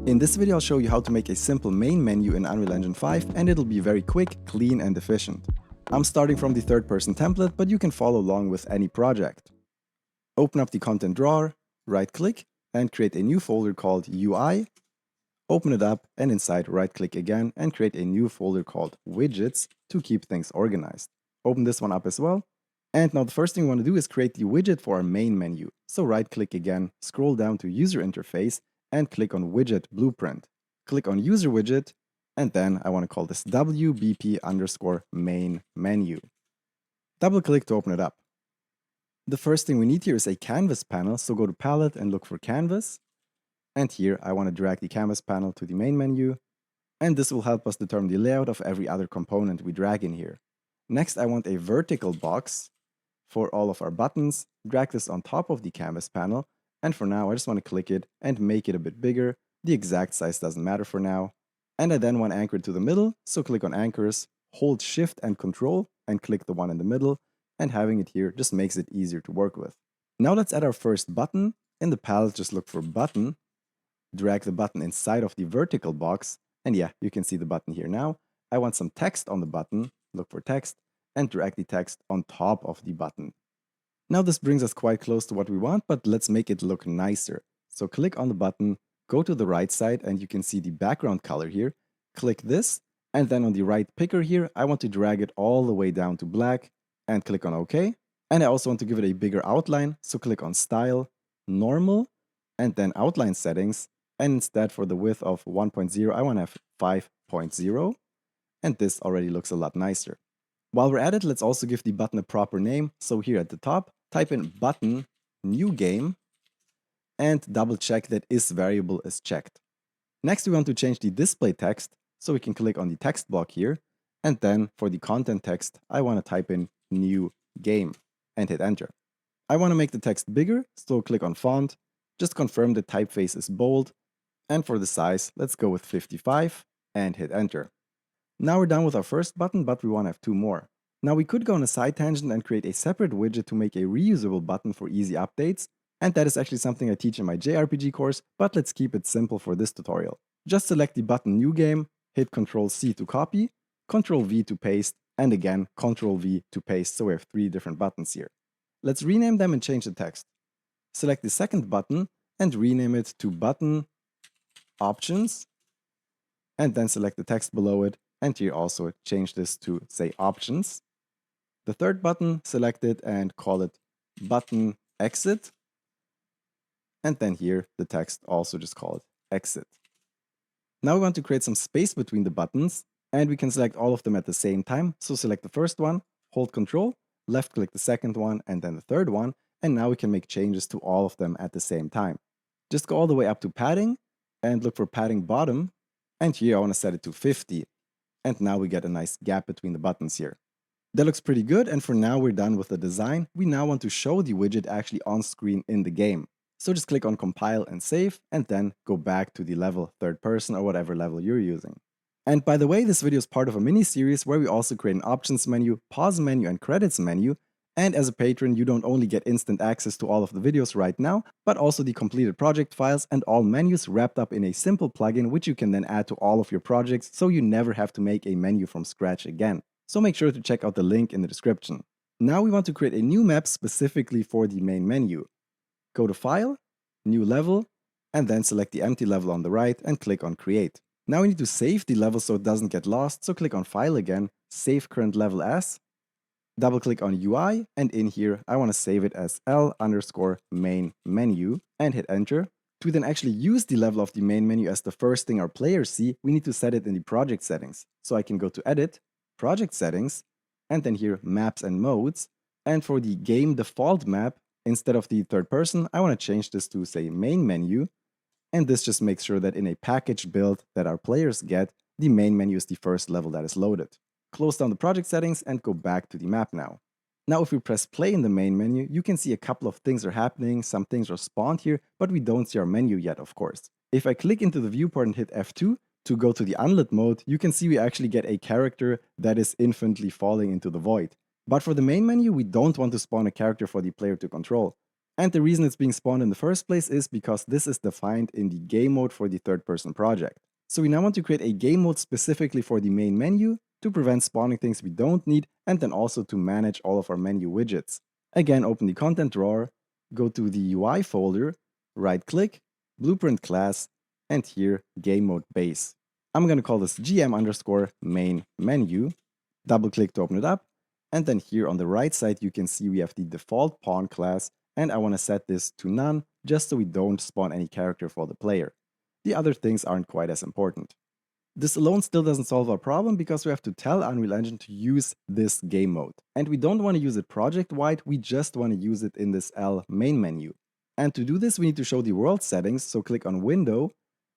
In this video I'll show you how to make a simple main menu in Unreal Engine 5 and it'll be very quick, clean and efficient. I'm starting from the third-person template, but you can follow along with any project. Open up the content drawer, right-click and create a new folder called UI. Open it up and inside right-click again and create a new folder called Widgets to keep things organized. Open this one up as well. And now the first thing we want to do is create the widget for our main menu. So right-click again, scroll down to User Interface and click on Widget Blueprint. Click on User Widget and then I want to call this WBP_main menu. Double-click to open it up. The first thing we need here is a canvas panel, so go to Palette and look for Canvas. And here I want to drag the canvas panel to the main menu, and this will help us determine the layout of every other component we drag in here. Next I want a vertical box for all of our buttons, drag this on top of the canvas panel, and for now I just want to click it and make it a bit bigger. The exact size doesn't matter for now. And I then want to anchor it to the middle, so click on Anchors, hold Shift and Control and click the one in the middle, and having it here just makes it easier to work with. Now let's add our first button. In the palette just look for Button, drag the button inside of the vertical box, and yeah, you can see the button here now. I want some text on the button, look for text, and drag the text on top of the button. Now this brings us quite close to what we want, but let's make it look nicer. So click on the button, go to the right side, and you can see the background color here. Click this, and then on the right picker here, I want to drag it all the way down to black, and click on OK. And I also want to give it a bigger outline, so click on Style, Normal, and then Outline Settings. And instead for the width of 1.0, I want to have 5.0. And this already looks a lot nicer. While we're at it, let's also give the button a proper name. So here at the top, type in button, new game, and double check that is variable is checked. Next, we want to change the display text, so we can click on the text block here. And then for the content text, I want to type in new game and hit enter. I want to make the text bigger, so click on font, just confirm the typeface is bold. And for the size, let's go with 55 and hit enter. Now we're done with our first button, but we want to have two more. Now we could go on a side tangent and create a separate widget to make a reusable button for easy updates. And that is actually something I teach in my JRPG course, but let's keep it simple for this tutorial. Just select the button New Game, hit Ctrl+C to copy, Ctrl+V to paste, and again Ctrl+V to paste, so we have three different buttons here. Let's rename them and change the text. Select the second button and rename it to Button Options, and then select the text below it, and here also change this to say Options. The third button, select it and call it Button Exit, and then here the text also just call it Exit. Now we want to create some space between the buttons, and we can select all of them at the same time. So select the first one, hold Control, left click the second one, and then the third one, and now we can make changes to all of them at the same time. Just go all the way up to padding and look for padding bottom, and here I want to set it to 50, and now we get a nice gap between the buttons here. That looks pretty good, and for now we're done with the design. We now want to show the widget actually on screen in the game. So just click on compile and save, and then go back to the level third person or whatever level you're using. And by the way, this video is part of a mini series where we also create an options menu, pause menu, and credits menu. And as a patron, you don't only get instant access to all of the videos right now, but also the completed project files and all menus wrapped up in a simple plugin which you can then add to all of your projects, so you never have to make a menu from scratch again. So make sure to check out the link in the description. Now we want to create a new map specifically for the main menu. Go to File, New Level, and then select the empty level on the right and click on Create. Now we need to save the level so it doesn't get lost, so click on File again, Save Current Level As, double click on UI, and in here I want to save it as L_main menu and hit enter. To then actually use the level of the main menu as the first thing our players see, we need to set it in the project settings. So I can go to Edit, Project Settings, and then here Maps and Modes. And for the game default map, instead of the third person, I want to change this to say main menu. And this just makes sure that in a package build that our players get, the main menu is the first level that is loaded. Close down the project settings and go back to the map now. Now if we press play in the main menu, you can see a couple of things are happening, some things are spawned here, but we don't see our menu yet, of course. If I click into the viewport and hit F2 to go to the unlit mode, you can see we actually get a character that is infinitely falling into the void. But for the main menu, we don't want to spawn a character for the player to control. And the reason it's being spawned in the first place is because this is defined in the game mode for the third-person project. So we now want to create a game mode specifically for the main menu to prevent spawning things we don't need, and then also to manage all of our menu widgets. Again, open the content drawer, go to the UI folder, right-click, blueprint class, and here game mode base. I'm going to call this gm_main menu, double-click to open it up, and then here on the right side you can see we have the default pawn class, and I want to set this to none just so we don't spawn any character for the player. The other things aren't quite as important. This alone still doesn't solve our problem because we have to tell Unreal Engine to use this game mode. And we don't want to use it project-wide, we just want to use it in this L main menu. And to do this, we need to show the world settings, so click on Window,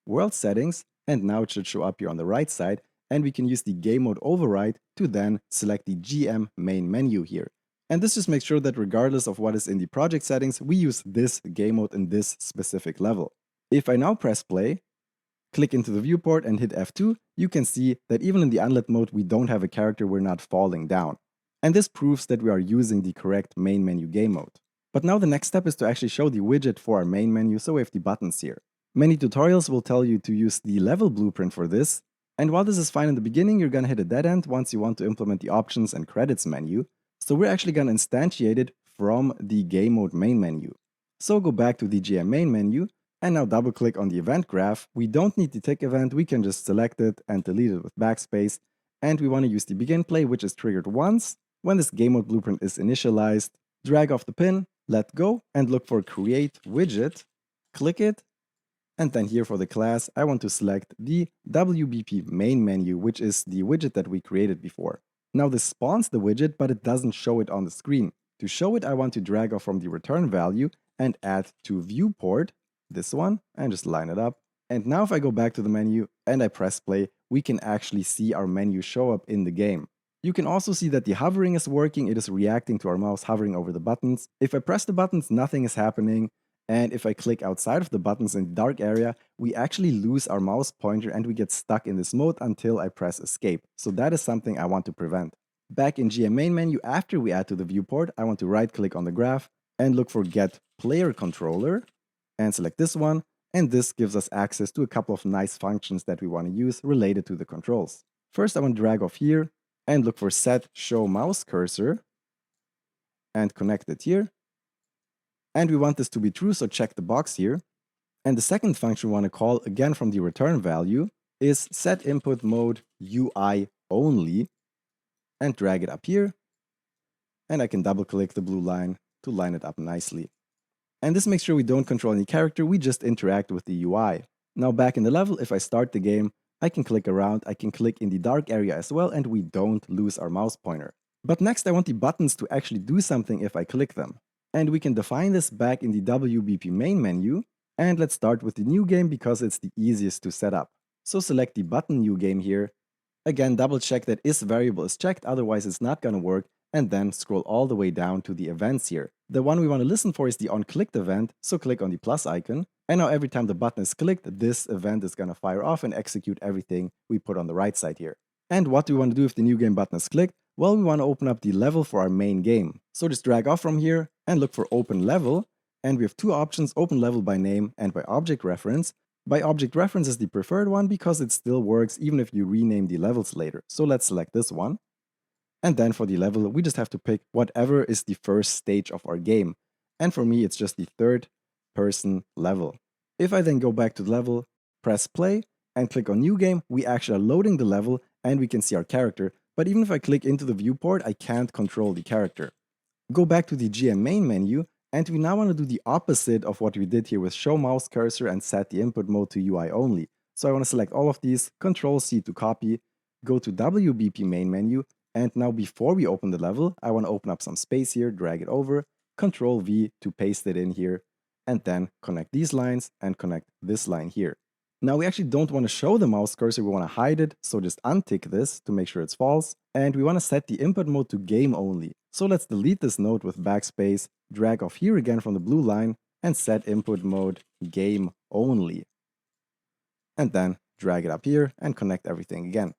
World Settings, and now it should show up here on the right side, and we can use the game mode override to then select the GM main menu here. And this just makes sure that regardless of what is in the project settings, we use this game mode in this specific level. If I now press play, click into the viewport and hit F2, you can see that even in the unlit mode we don't have a character, we're not falling down. And this proves that we are using the correct main menu game mode. But now the next step is to actually show the widget for our main menu, so we have the buttons here. Many tutorials will tell you to use the level blueprint for this, and while this is fine in the beginning, you're gonna hit a dead end once you want to implement the options and credits menu, so we're actually gonna instantiate it from the game mode main menu. So go back to the GM main menu, and now double click on the event graph. We don't need the tick event, we can just select it and delete it with backspace. And we want to use the begin play, which is triggered once when this game mode blueprint is initialized. Drag off the pin, let go, and look for create widget, click it, and then here for the class, I want to select the WBP main menu, which is the widget that we created before. Now this spawns the widget, but it doesn't show it on the screen. To show it, I want to drag off from the return value and add to viewport, this one, and just line it up. And now if I go back to the menu and I press play, we can actually see our menu show up in the game. You can also see that the hovering is working, it is reacting to our mouse hovering over the buttons. If I press the buttons, nothing is happening. And if I click outside of the buttons in the dark area, we actually lose our mouse pointer and we get stuck in this mode until I press escape. So that is something I want to prevent. Back in GM main menu, after we add to the viewport, I want to right click on the graph and look for get player controller and select this one. And this gives us access to a couple of nice functions that we want to use related to the controls. First, I want to drag off here and look for set show mouse cursor and connect it here. And we want this to be true, so check the box here. And the second function we want to call, again from the return value, is set input mode UI only, and drag it up here. And I can double click the blue line to line it up nicely. And this makes sure we don't control any character, we just interact with the UI. Now back in the level, if I start the game, I can click around, I can click in the dark area as well, and we don't lose our mouse pointer. But next I want the buttons to actually do something if I click them. And we can define this back in the WBP main menu. And let's start with the new game because it's the easiest to set up. So select the button new game here. Again, double check that is variable is checked, otherwise it's not gonna work. And then scroll all the way down to the events here. The one we want to listen for is the onClicked event, so click on the plus icon. And now every time the button is clicked, this event is gonna fire off and execute everything we put on the right side here. And what do we want to do if the new game button is clicked? Well, we want to open up the level for our main game. So just drag off from here and look for open level. And we have two options, open level by name and by object reference. By object reference is the preferred one because it still works even if you rename the levels later. So let's select this one. And then for the level, we just have to pick whatever is the first stage of our game. And for me, it's just the third person level. If I then go back to the level, press play, and click on new game, we actually are loading the level and we can see our character. But even if I click into the viewport, I can't control the character. Go back to the GM main menu, and we now want to do the opposite of what we did here with show mouse cursor and set the input mode to UI only. So I want to select all of these, Control C to copy, go to WBP main menu, and now before we open the level, I want to open up some space here, drag it over, Control V to paste it in here, and then connect these lines and connect this line here. Now we actually don't want to show the mouse cursor, we want to hide it, so just untick this to make sure it's false, and we want to set the input mode to game only. So let's delete this node with backspace, drag off here again from the blue line, and set input mode game only. And then drag it up here and connect everything again.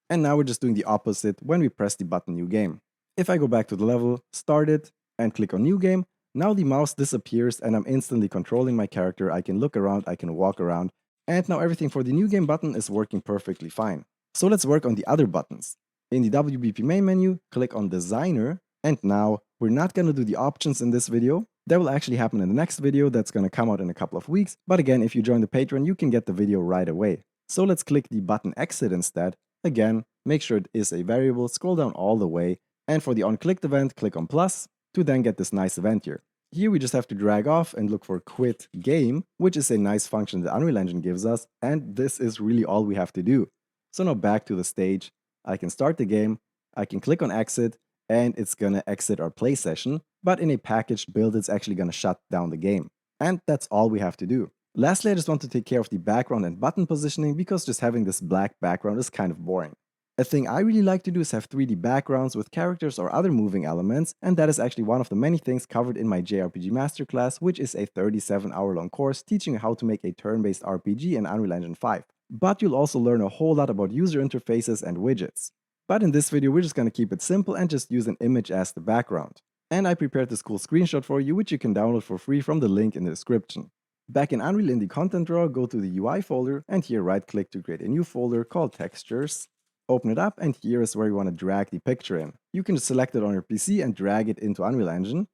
And now we're just doing the opposite when we press the button new game. If I go back to the level, start it, and click on new game, Now the mouse disappears and I'm instantly controlling my character. I can look around, I can walk around, and now everything for the new game button is working perfectly fine. So let's work on the other buttons. In the WBP main menu, click on Designer, and now we're not going to do the options in this video. That will actually happen in the next video that's going to come out in a couple of weeks, but again, if you join the Patreon, you can get the video right away. So let's click the button Exit instead. Again, make sure it is a variable, scroll down all the way, and for the onClicked event, click on plus to then get this nice event here. Here we just have to drag off and look for quit game, which is a nice function that Unreal Engine gives us, and this is really all we have to do. So now back to the stage, I can start the game, I can click on exit, and it's gonna exit our play session, but in a packaged build, it's actually gonna shut down the game. And that's all we have to do. Lastly, I just want to take care of the background and button positioning because just having this black background is kind of boring. A thing I really like to do is have 3D backgrounds with characters or other moving elements, and that is actually one of the many things covered in my JRPG Masterclass, which is a 37-hour-long course teaching you how to make a turn-based RPG in Unreal Engine 5. But you'll also learn a whole lot about user interfaces and widgets. But in this video, we're just gonna keep it simple and just use an image as the background. And I prepared this cool screenshot for you, which you can download for free from the link in the description. Back in Unreal in the content drawer, go to the UI folder, and here right-click to create a new folder called Textures. Open it up, and here is where you want to drag the picture in. You can just select it on your PC and drag it into Unreal Engine,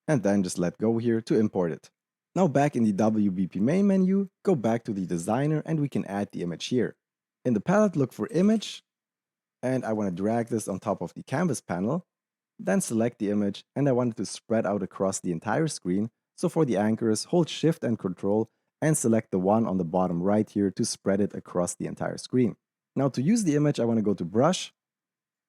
and then just let go here to import it. Now back in the WBP main menu, go back to the designer and we can add the image here. In the palette, look for image, and I want to drag this on top of the canvas panel, then select the image, and I want it to spread out across the entire screen. So for the anchors, hold Shift and Control and select the one on the bottom right here to spread it across the entire screen. Now to use the image, I want to go to Brush.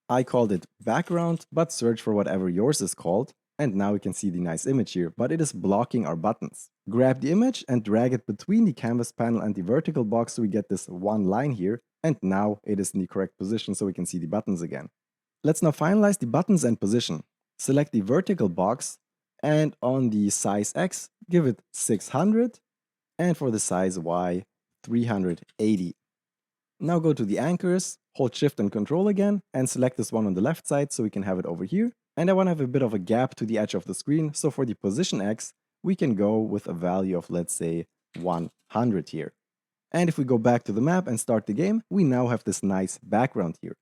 I called it Background, but search for whatever yours is called. And now we can see the nice image here, but it is blocking our buttons. Grab the image and drag it between the canvas panel and the vertical box so we get this one line here. And now it is in the correct position so we can see the buttons again. Let's now finalize the buttons and position. Select the vertical box, and on the size X, give it 600, and for the size Y, 380. Now go to the anchors, hold Shift and Control again, and select this one on the left side so we can have it over here. And I want to have a bit of a gap to the edge of the screen, so for the position X, we can go with a value of, let's say, 100 here. And if we go back to the map and start the game, we now have this nice background here.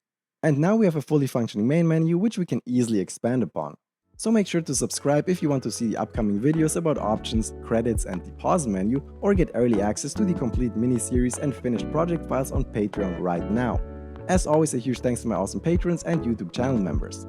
And now we have a fully functioning main menu, which we can easily expand upon. So make sure to subscribe if you want to see the upcoming videos about options, credits, and the pause menu, or get early access to the complete mini-series and finished project files on Patreon right now. As always, a huge thanks to my awesome patrons and YouTube channel members.